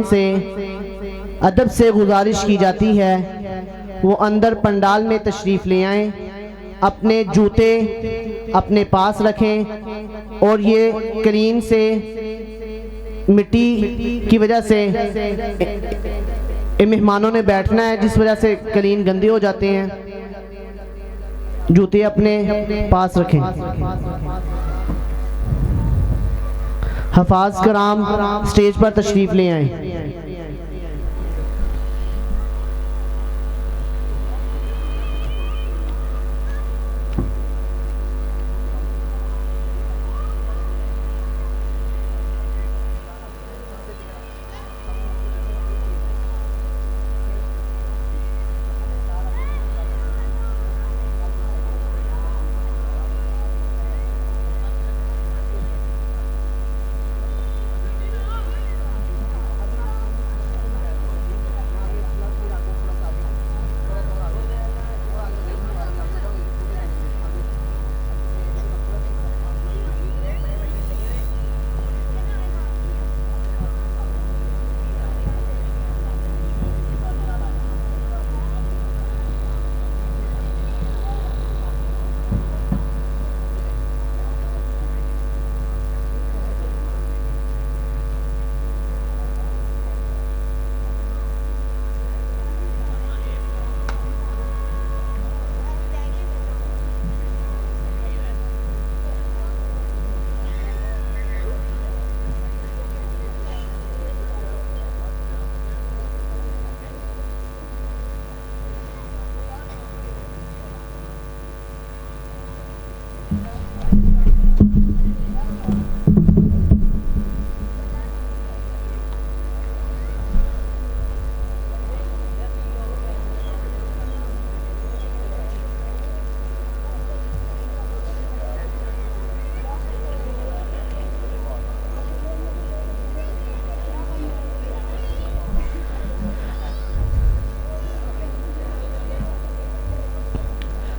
से अदब से गुजारिश की जाती है वो अंदर पंडाल में तशरीफ़ ले आएं, अपने जूते अपने पास रखें और ये कलीन से मिट्टी की वजह से मेहमानों ने बैठना है जिस वजह से कलीन गंदे हो जाते हैं। जूते अपने पास रखें। हफाज कराम स्टेज पर तशरीफ़ ले आएं।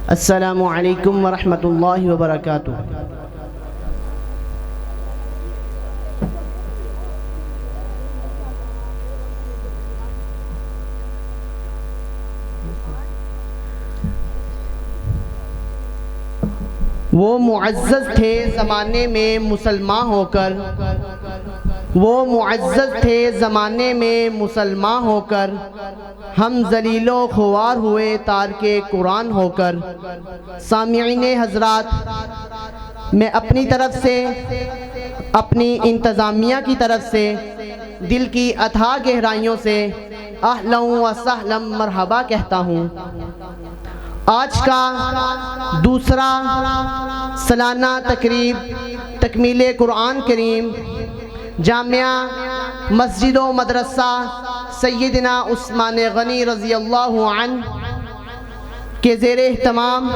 अस्सलामु अलैकुम वरहमतुल्लाहि वबरकातुह। वो मुअज़्ज़ज़ थे ज़माने में मुसलमान होकर, वो मुअज़्ज़ज़ थे ज़माने में मुसलमान होकर, हम ज़लीलो ख़ुवार हुए तारके कुरान होकर। सामिईने हज़रात, मैं अपनी तरफ़ से अपनी इंतज़ामिया की तरफ़ से दिल की अथाह गहराइयों से अहलन व सहलन मरहबा कहता हूँ। आज का दूसरा सालाना तकरीब तकमीले कुरान करीम जामिया मस्जिद व मदरसा सैयदना उस्मान गनी रज़ी अल्लाहु अन्हु के ज़ेर एहतमाम,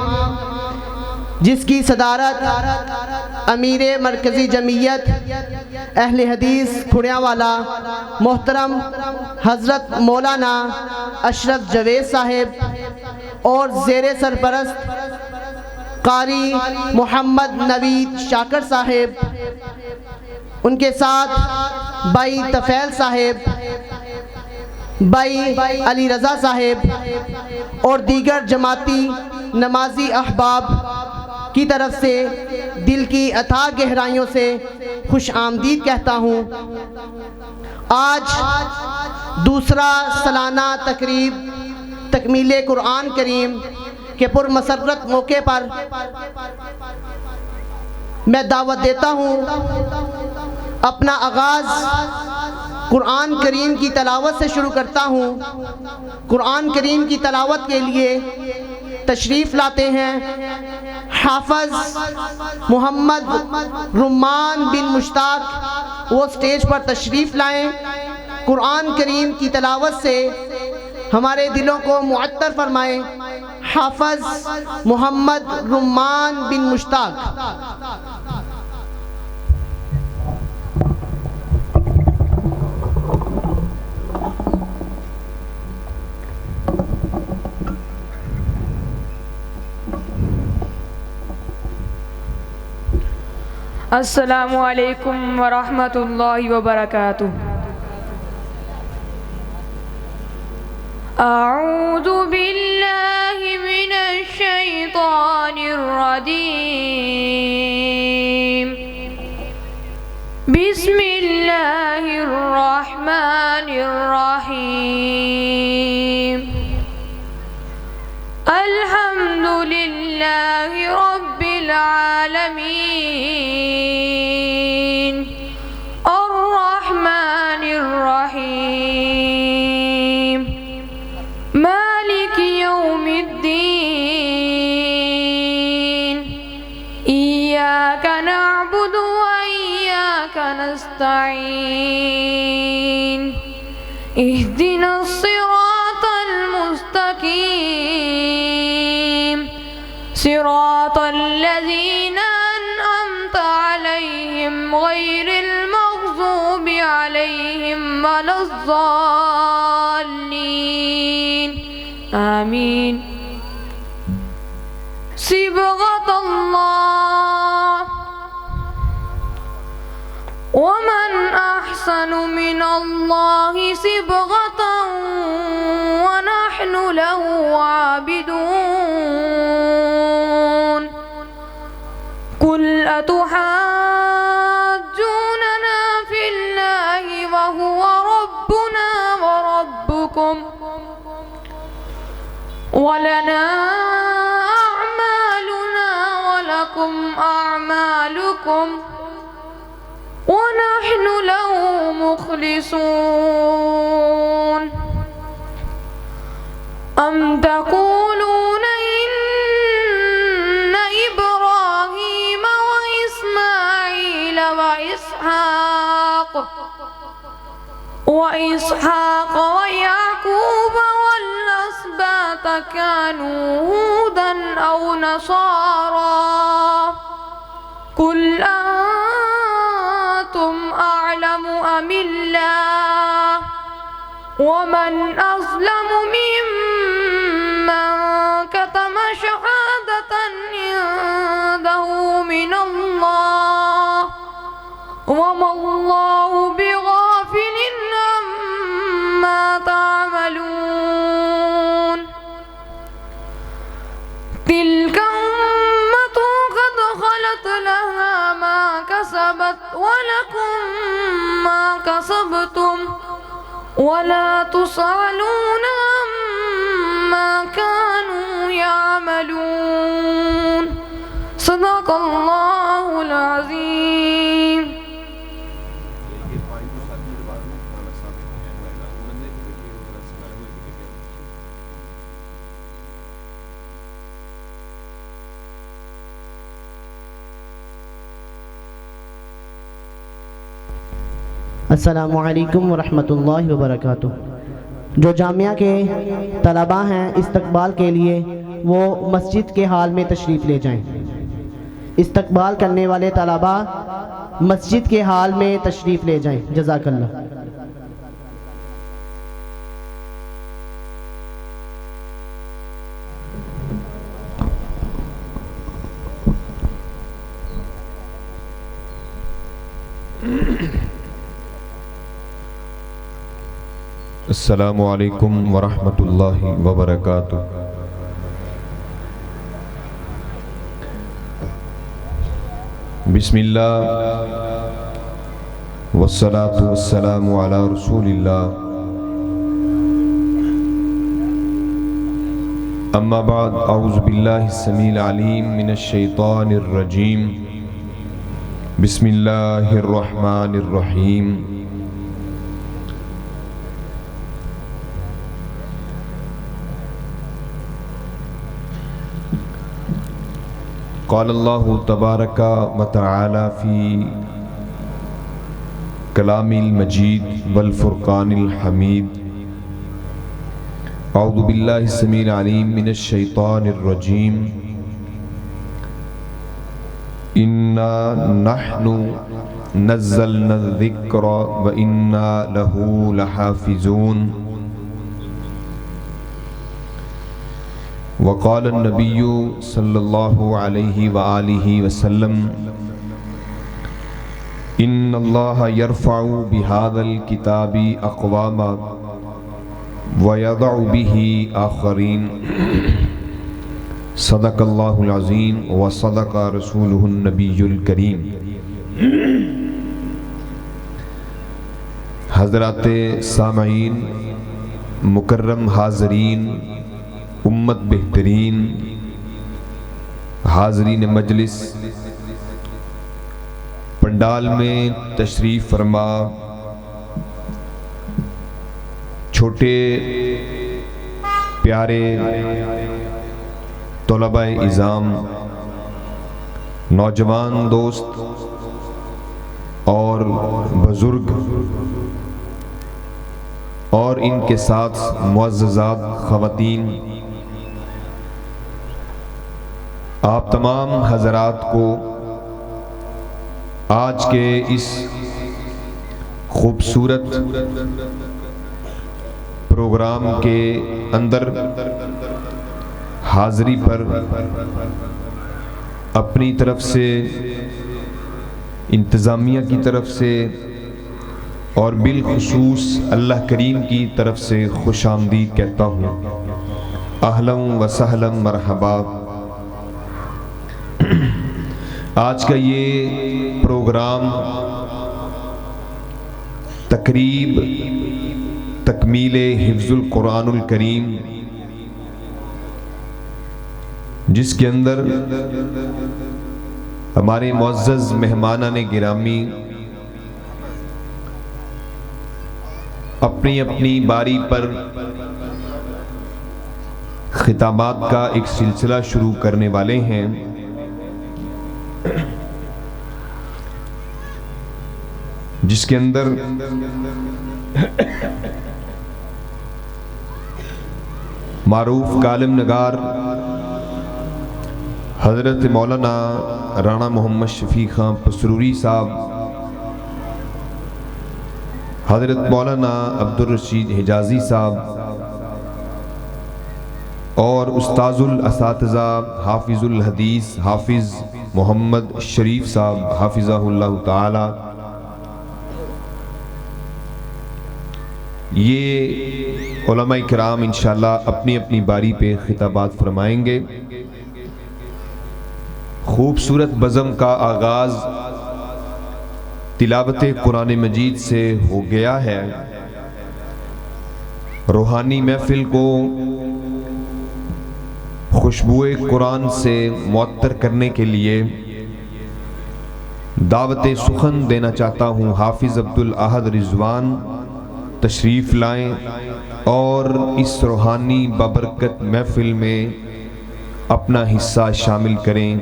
जिसकी सदारत अमीर मरकज़ी जमीयत अहले हदीस खुड़ियावाला मोहतरम हज़रत मौलाना अशरफ जवेद साहिब और ज़ेर सरपरस्त कारी मोहम्मद नवीद शाकर साहिब, उनके साथ भाई तफ़ैल साहिब, भाई अली रज़ा साहिब और दीगर जमाती नमाजी अहबाब की तरफ से दिल की अथाह गहराइयों से खुश आमदीद कहता हूँ। आज दूसरा सालाना तकरीब तकमीले कुरान करीम के पुरमसरत मौके पर मैं दावत देता हूँ। अपना आगाज़ कुरान करीम की तलावत से शुरू करता हूँ। कुरान करीम की तलावत के लिए तशरीफ़ लाते हैं हाफ़िज़ मोहम्मद रुम्मान बिन मुश्ताक, वो स्टेज पर तशरीफ़ लाएं। कुरान करीम की तलावत से हमारे दिलों को मुअत्तर फरमाएं। हाफ़िज़ मोहम्मद रुम्मान बिन मुश्ताक। अस्सलामु अलैकुम वरहमतुल्लाहि वबरकातुह। अऊज़ु बिल्लाहि मिनश शैतानिर रजीम। बिस्मिल्लाहिर रहमानिर रहीम। अल्हम्दुलिल्लाहि रब्बिल आलमीन। अर्रहमानिर रहीम। मालिकि यौमिद्दीन। इय्याका नअबुदु व इय्याका नस्तईन। इहदिनस सिरातल मुस्तकीम। सिरातल लज़ीना अनअमता अलैहिम गैरिल मग़ज़ूबि अलैहिम वलज़्ज़ाल्लीन। आमीन। सिबग़तल्लाह वमन अहसनु मिनल्लाहि सिबग़तन व नहनु लहु आबिदून। कुल अतुहाज्जूनना फिल्लाहि व हुवा रब्बुना व रब्बुकुम वलना अअमालुना वलकुम अअमालुकुम वनहनु लहु मुखलिसून। अम तक़ूलून इन्न इब्राहीम व इस्माईल व इसहाक़ व याक़ूब वल-अस्बात कानू हूदन औ नसारा। कुल अंतुम अअलमु अमिल्लाह वमन अज़लमु मिम्मन कतम शहादतन इंदहु मिनल्लाह वमल्लाहु बिगाफिलिन अम्मा तामलून। तिल्का उम्मतुन क़द ख़लत लहा मा कसबत वलकुम मा कसबतुम वला तुसअलूना अम्मा कानू यअमलून। सदक़ल्लाहुल अज़ीम। अस्सलामु अलैकुम वरहमतुल्लाहि वबरकातुह। जो जामिया के तलबा हैं इस्तकबाल के लिए वो मस्जिद के हाल में तशरीफ़ ले जाएं। इस्तकबाल करने वाले तलबा मस्जिद के हाल में तशरीफ़ ले जाएं। जज़ाकल्लाह। अस्सलामु अलैकुम वरहमतुल्लाहि वबरकातुह। बिस्मिल्लाह वस्सलातु वस्सलामु अला रसूलिल्लाह। अम्मा बाद अऊज़ु बिल्लाहि समील अलीम मिनश शैतानिर रजीम। बिस्मिल्लाहिर रहमानिर रहीम। क़ाल अल्लाहु तबारक व तआला फ़ी कलामिल मजीद वल फ़ुरक़ानिल हमीद। अऊज़ु बिल्लाहि समील अलीम मिनश शैतानिर रजीम। इन्ना नहनु नज़्ज़लना ज़िक्र व इन्ना लहू लहाफ़िज़ून। वक़ाल नबिय्यु सल्लल्लाहु अलैहि व आलिहि वसल्लम इन्नल्लाह यरफ़अु बिहाज़ल किताबि अक़वामा वयदउ बिही आखरीन। सदक़ल्लाहुल अज़ीम व सदक़ रसूलुहुन नबियुल करीम। हज़रात सामईन, मुकर्रम हाज़रीन, उम्मत बेहतरीन, हाज़रीन मजलिस, पंडाल में तशरीफ़ फरमा, छोटे प्यारे तलबाए इज़ाम, नौजवान दोस्त और बुज़ुर्ग और इनके साथ मुअज़्ज़ज़ात ख़वातीन, आप तमाम हज़रात को आज के इस खूबसूरत प्रोग्राम के अंदर हाज़री पर अपनी तरफ से, इंतज़ामिया की तरफ से और बिलखुसूस अल्लाह करीम की तरफ से खुश आमदीद कहता हूँ। अहलन व सहलन मरहबा। आज का ये प्रोग्राम तकरीब तकमीले हिफ्ज़ुल कुरानुल करीम, जिसके अंदर हमारे मुअज़्ज़ज़ मेहमानाने गिरामी अपनी अपनी बारी पर खिताबात का एक सिलसिला शुरू करने वाले हैं। जिसके अंदर मारूफ कालिम नगार हज़रत मौलाना राणा मोहम्मद शफी खां पसरूरी साहब, हज़रत मौलाना अब्दुल रशीद हिजाज़ी साहब और उस्ताजुल असातिज़ा हाफिज़ुल हदीस हाफिज़ मोहम्मद शरीफ साहब हाफिज़हुल्लाह ताला, ये उलमाए किराम इंशाअल्लाह अपनी अपनी बारी पे खिताबात फरमाएंगे। खूबसूरत बज़म का आगाज़ तिलावत कुरान मजीद से हो गया है। रूहानी महफिल को खुशबुए कुरान से मुअत्तर करने के लिए दावत सुखन देना चाहता हूँ। हाफिज़ अब्दुल अहद रिजवान तशरीफ़ लाएं और इस रूहानी बाबरकत महफिल में अपना हिस्सा शामिल करें।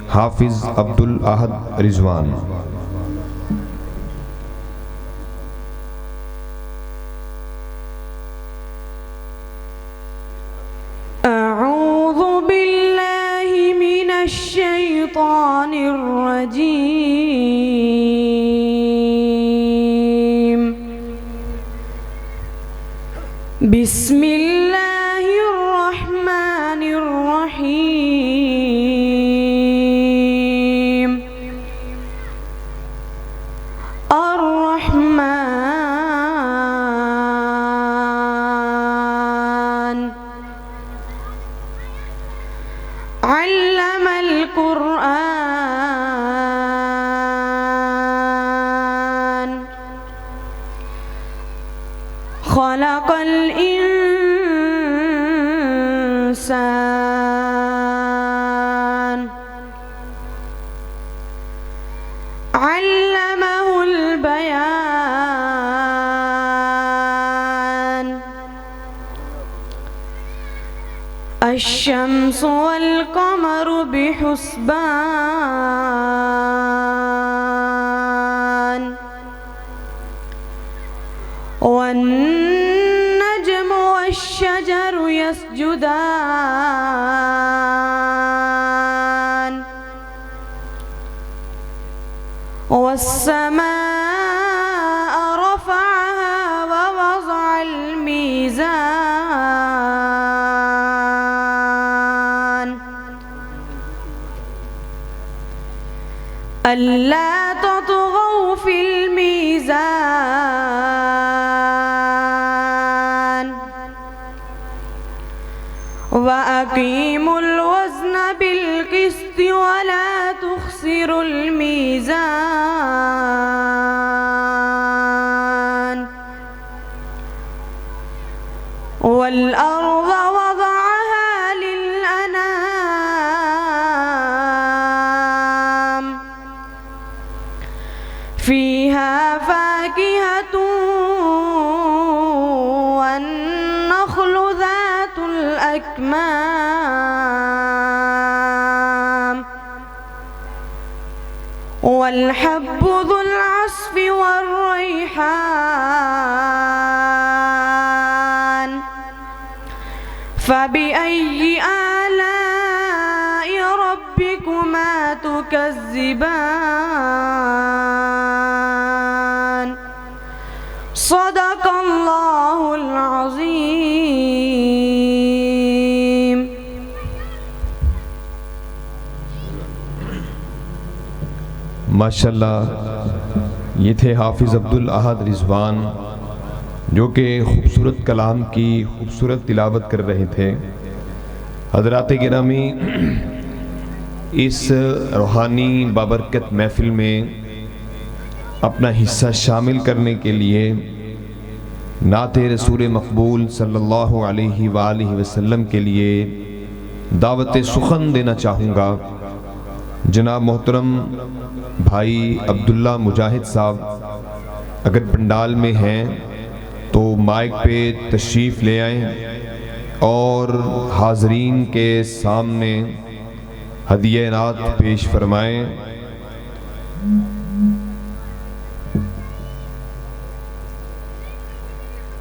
हाफिज़ अब्दुल अहद रिजवान। अऊज़ु बिल्लाहि मिनश शैतानिर रजीम। बिस्मिल्लाहिर रहमानिर रहीम। अर्रहमान अल्लमल कुरआन खलक़ल इंसान अल्लमहुल बयान। अश्शम्सु वल क़मरु बिहुस्बान वन्नज्मु वश्शजरु यस्जुदान वस्समाअ रफ़अहा ववज़अल मीज़ान अल्ला ततग़ौ फ़िल मीज़ान वअकीमुल वज़्न बिलक़िस्ति वला तुख़्सिरुल मीज़ान वल अर्ज़ वज़अहा लिल अनाम फ़ीहा फ़ाकिहतुन वन्नख़्लु ज़ातुल अकमाम वल्हब्बु ज़ुल अस्फ़ि वर्रैहान फ़बिअय्यि आलाइ रब्बिकुमा तुकज़्ज़िबान सदक़ल्लाहुल अज़ीम। माशाल्लाह, ये थे हाफिज़ अब्दुल अहद रिज़वान, जो कि खूबसूरत कलाम की खूबसूरत तिलावत कर रहे थे। हज़रात गिरामी, इस रूहानी बाबरकत महफ़िल में अपना हिस्सा शामिल करने के लिए नाते रसूल मकबूल सल्लल्लाहु अलैहि वालैहि वसल्लम के लिए दावत सुखन देना चाहूँगा। जनाब मोहतरम भाई अब्दुल्ला मुजाहिद साहब अगर पंडाल में हैं तो माइक पे तशरीफ़ ले आएं और हाज़रीन के सामने हदिया नात पेश फरमाएं।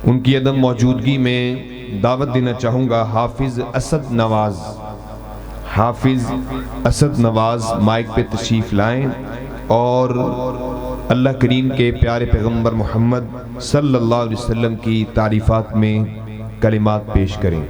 उनकी अदम मौजूदगी में दावत देना चाहूँगा हाफिज़ असद नवाज़। हाफिज़ असद नवाज़ माइक पे तशरीफ़ लाएं और अल्लाह करीम के प्यारे पैगंबर मोहम्मद सल्लल्लाहु अलैहि वसल्लम की तारीफ़ात में कलिमात पेश करें।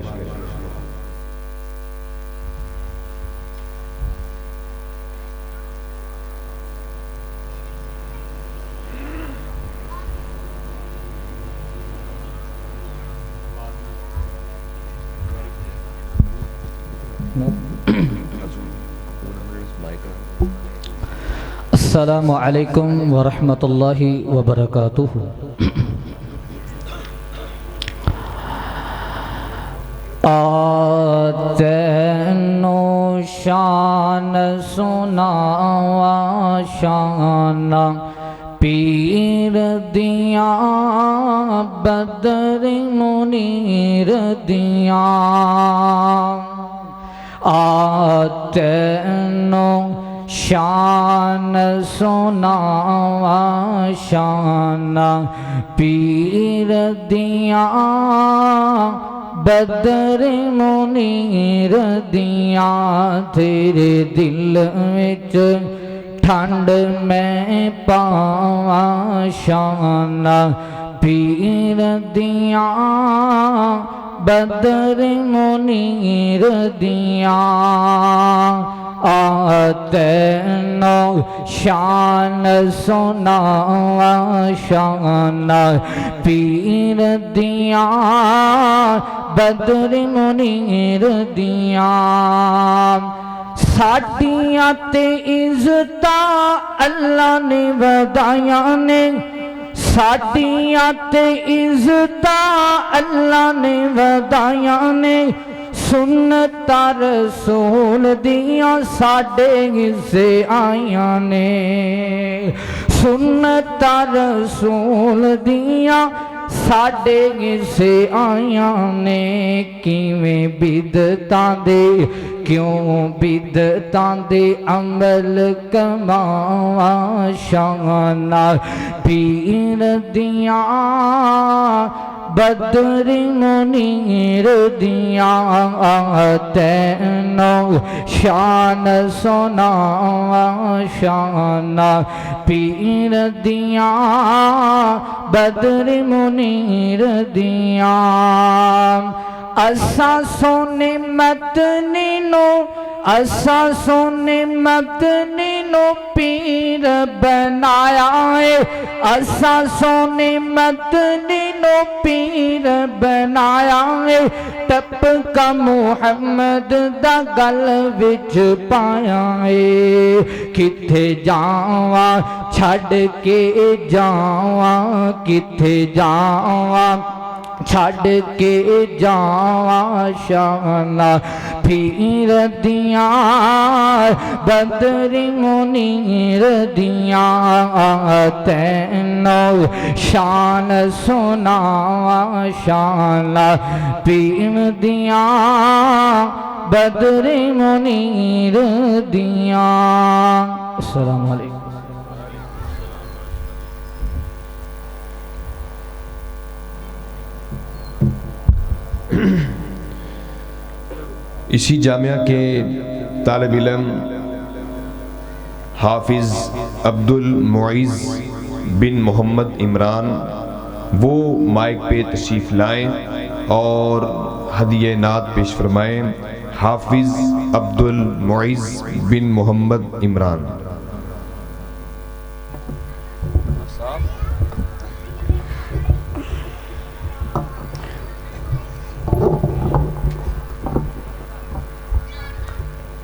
अस्सलामु अलैकुम वरहमतुल्लाहि वबरकातुहु। आतनो शान सुनावा शाना पीर दिया बदर मुनीर दिया। आतनो शान सुनावा शाना पीर दिया बदर मुनीर दिया। तेरे दिल विच ठंड में पावा शाना पीर दिया बदर मुनीर दिया। आतनो शान सुनावा शाना पीर दिया बदर मुनीर दिया। साडियां ते इज़्ज़तां अल्लाह ने वधाया ने, साडियां ते इज़्ज़तां अल्लाह ने वधाया ने। सुन्नता रसूल दिया साडे हिस्से आया ने, सुन्नता रसूल दिया साडे हिस्से आया ने। किवें बिदतां दे क्यों बिदतां दे अमल कमावा शाना पीर दिया बदर मुनीर दिया। तैनो शान सुनावा शाना पीर दिया बदर मुनीर दिया। असा सोने मतनी नो असा सोने मदनी नो पीर बनाया है, असा सोने मदनी नो पीर बनाया है। टप का मुहम्मद दा गल विच पाया है। किथे जावा छड़ के जावा, किथे जावा छड़ के जावा शाना पीर दिया बदरी मुनीर दिया। तैनो शान सुनावा शाना पीर दिया बदरी मुनीर दिया। अस्सलाम वालेकुम। इसी जामिया के तालिब इल्म हाफिज़ अब्दुल मुइज़ बिन मोहम्मद इमरान वो माइक पे तशरीफ़ लाएं और हदिये नात पेश फरमाएं। हाफिज़ अब्दुल मुइज़ बिन मोहम्मद इमरान।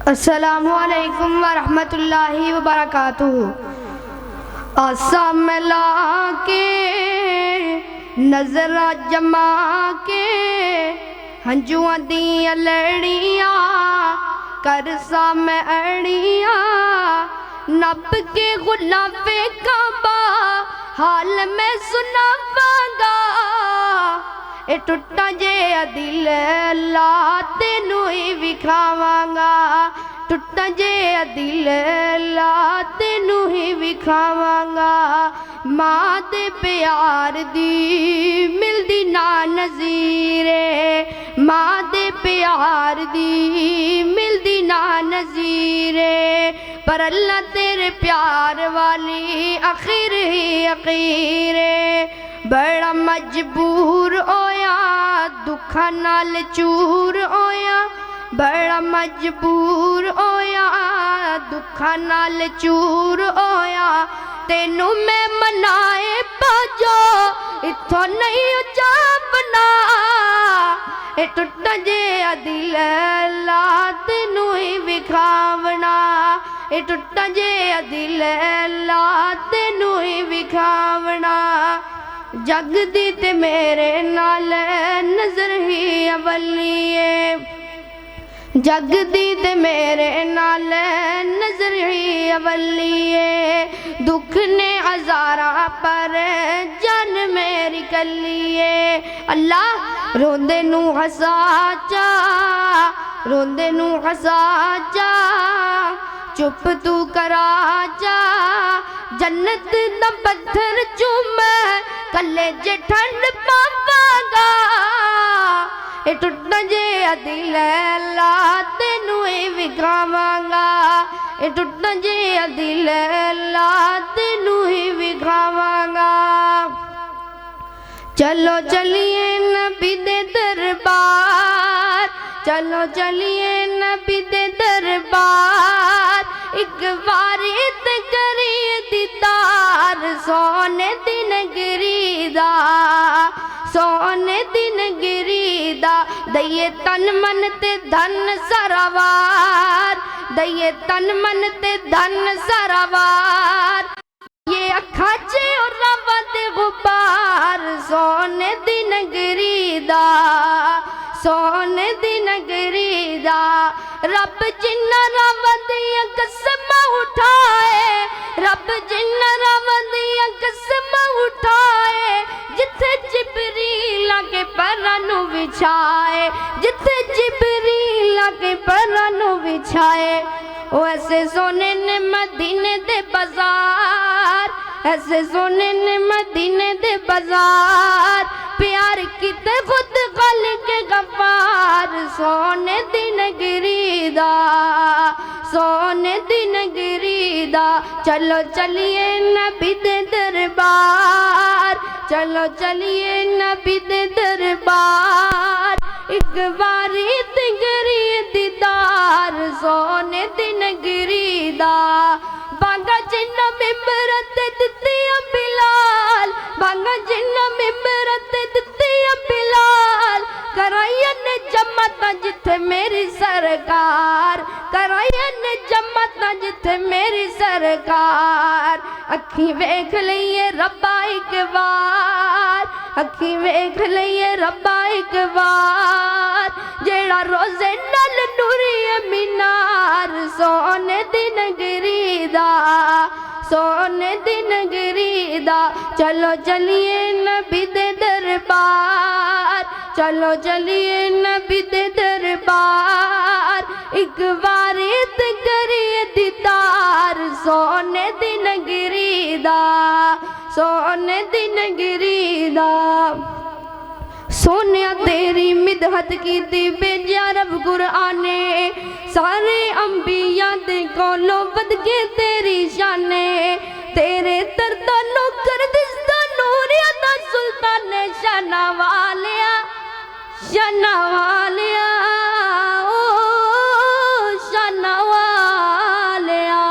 अस्सलामु अलैकुम वरहमतुल्लाहि वबरकातुहू। आसा मिला के नजरा जमा के हंजुआं दियां लड़ियां कर सा मैं अड़ियां नब के गुलाफे काबा हाल में सुनावांगा। ए टुट्टा जे दिल ला तेनू ही विखावांगा। टुट्टा जे दिल ला तेनू ही विखावांगा। मां दे प्यार दी मिलदी ना नज़ीरे, मां दे प्यार दी मिलदी ना नज़ीरे। पर अल्लाह तेरे प्यार वाली आखिर ही अखीरे। बड़ा मजबूर होया दुखा नाल चूर होया, बड़ा मजबूर होया दुखा नाल चूर होया। तेनू मैं मनाए पाजो इथों नहीं जापना। ए टुट्टा जे दिल ला तेनू ही विखावना। ए टुट्टा जे दिल ला तेनू ही विखावना। जग दी ते मेरे नाल नजर ही अवलिए, जग दी ते मेरे नाल नजर ही अवलिए। दुख ने हजारा पर जान मेरी कलिए। अल्लाह रोंदे नू हसा चा, रोंदे नू हसा चा, चुप तू करा जा। जन्नत दा पत्थर चूमे कले जे ठंड पावांगा। ए टुट्टा जे दिल ला तेनू ही विखावांगा। ए टुट्टा जे दिल ला तेनू ही विखावांगा। चलो चलिए नबी दे दरबार, चलो चलिए नबी दे दरबार। एक बारी ते करिए दीदार सोने दिन गिरीदा, सोने दिन गिरीदा। दइए तन मन ते धन सरावार, दइए तन मन ते धन सरावार। ये अखा चे और रवा ते गुबार सोने दिन गिरीदा, सोने दिन गिरीदा। रब जिन्ना रब दिया कसम उठाए, रब जिन्ना रब दिया कसम उठाए। जिथे जिबरील के परां नू विछाए, जिथे जिबरील के परां नू विछाए। ओ ऐसे सोने ने मदीने दे बाजार, ऐसे सोने ने मदीने दे बाजार। प्यार किते खुद गल के गफ्फार सोने दिन गिरीदा, सोने दिन गिरीदा। चलो चलिए नबी दे दरबार, चलो चलिए नबी दे दरबार। एक बारी तिगरी दीदार सो दी नगरी दा बांगा जिन्ना मिंबरत दित्तियां बिलाल बांगा जिन्ना मिंबरत दित्तियां बिलाल कराइया ने जम्मत जिथे मेरी सरकार कराइया ने जम्मत जिथे मेरी सरकार अखी वेख लईए रब्बा एक बार अखी वेख लईए रब्बा एक बार जेड़ा रोजे नल नूरी मीनार सोने दी नगरी दा सोने दी नगरी दा चलो चलिए नबी दे दरबार चलो चलिए नबी दे दरबार एक बारी ते करिए दीदार सोने दी नगरी दा सोने दी नगरी दा सोनिया तेरी मिदहत की दी बेजा रब कुराने सारे अंबिया दे कोलों बद के तेरी शाने तेरे दरदा नौकर दिसदा नूरिया दा सुल्तान शाना वालिया ओ शाना वालिया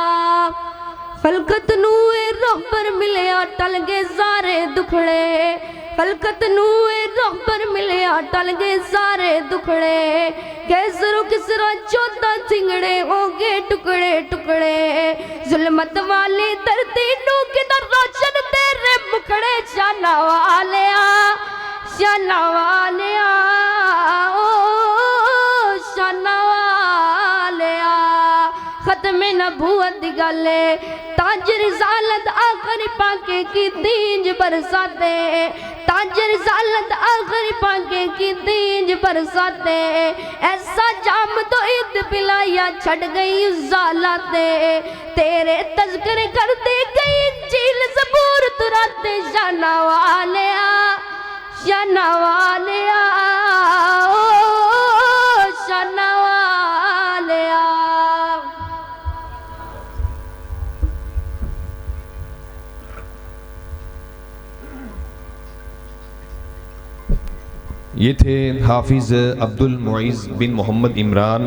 फलकत नूए रहबर मिलया टल गए सारे दुखड़े फलकत नूए रहबर मिलया टल गए सारे दुखड़े कैसरो किसरा चौथा सिंगड़े हो गए टुकड़े टुकड़े जुल्मत वाली धरती नू किधर रोशन तेरे मुखड़े शाना वालिया ओ शाना वालिया खत्मे नबूवत दी गल ताज रिसालत आखिरी पाके की तीज बरसाते ताज रिसालत आखिरी पाके की तीज बरसाते ऐसा जाम तो ईद पिलाया छड़ गई जालाते तेरे तज़किरे करते गई इंजील ज़बूर तुराते शाना वालिया ओ शाना वालिया ये थे हाफिज़ अब्दुल मुइज़ बिन मोहम्मद इमरान।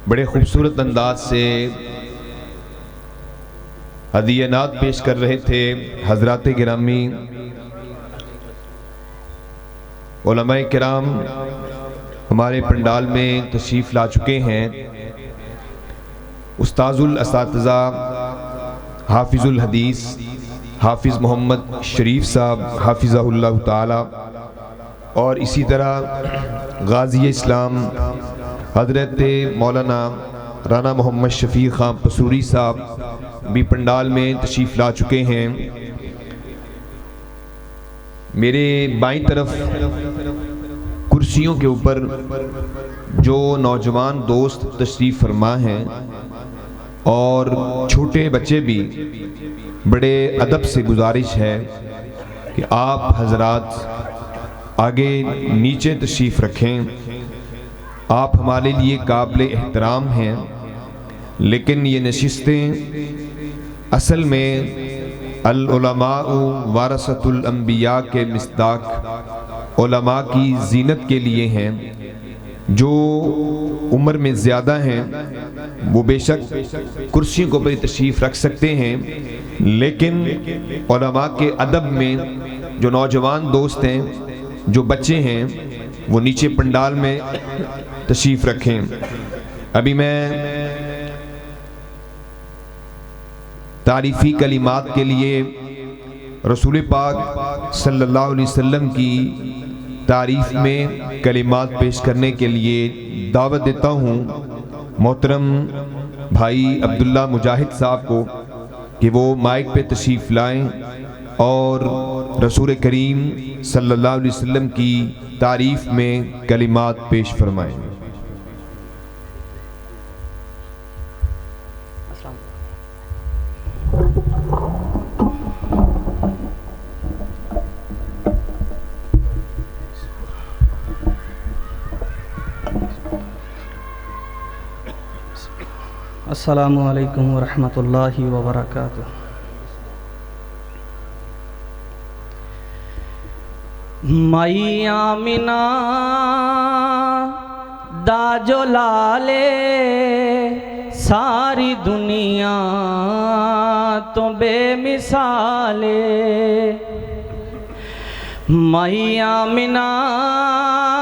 बड़े खूबसूरत अंदाज से हदीयनात पेश कर रहे थे। हज़रात गिरामी उलमाए किराम हमारे पंडाल में तशरीफ़ ला चुके हैं। उस्ताजुल असातिज़ा हाफिज़ुल हदीस हाफिज़ मोहम्मद शरीफ साहब हाफिज़हुल्लाह ताला और इसी तरह गाज़ी इस्लाम हज़रत मौलाना राना मोहम्मद शफ़ी खां पसूरी साहब भी पंडाल में तशरीफ़ ला चुके हैं। मेरे बाईं तरफ कुर्सियों के ऊपर जो नौजवान दोस्त तशरीफ़ फरमा हैं और छोटे बच्चे भी, बड़े अदब से गुजारिश है कि आप हजरात आगे नीचे तशरीफ़ रखें। आप हमारे लिए काबिल एहतराम हैं, लेकिन ये नशिस्तें असल में अल उलमाउ वारसतुल अंबिया के मिस्दाक उलमा की जीनत के लिए हैं। जो उम्र में ज़्यादा हैं वो बेशक कुर्सियों को पर तशरीफ़ रख सकते हैं, लेकिन उलमा के अदब में जो नौजवान दोस्त हैं, जो बच्चे हैं, वो नीचे पंडाल में तशरीफ़ रखें। अभी मैं तारीफ़ी कलिमात के लिए रसूल पाक सल्लल्लाहु अलैहि वसल्लम की तारीफ़ में कलिमात पेश करने के लिए दावत देता हूँ मोहतरम भाई अब्दुल्ला मुजाहिद साहब को कि वो माइक पे तशरीफ़ लाएं और रसूल करीम सल्लल्लाहु अलैहि वसल्लम की तारीफ़ में कलिमात पेश फरमाएं। अस्सलामु अलैकुम वरहमतुल्लाहि वबरकातुह। माई आमिना दा जो लाले सारी दुनिया तो बेमिसाले, मैया मिना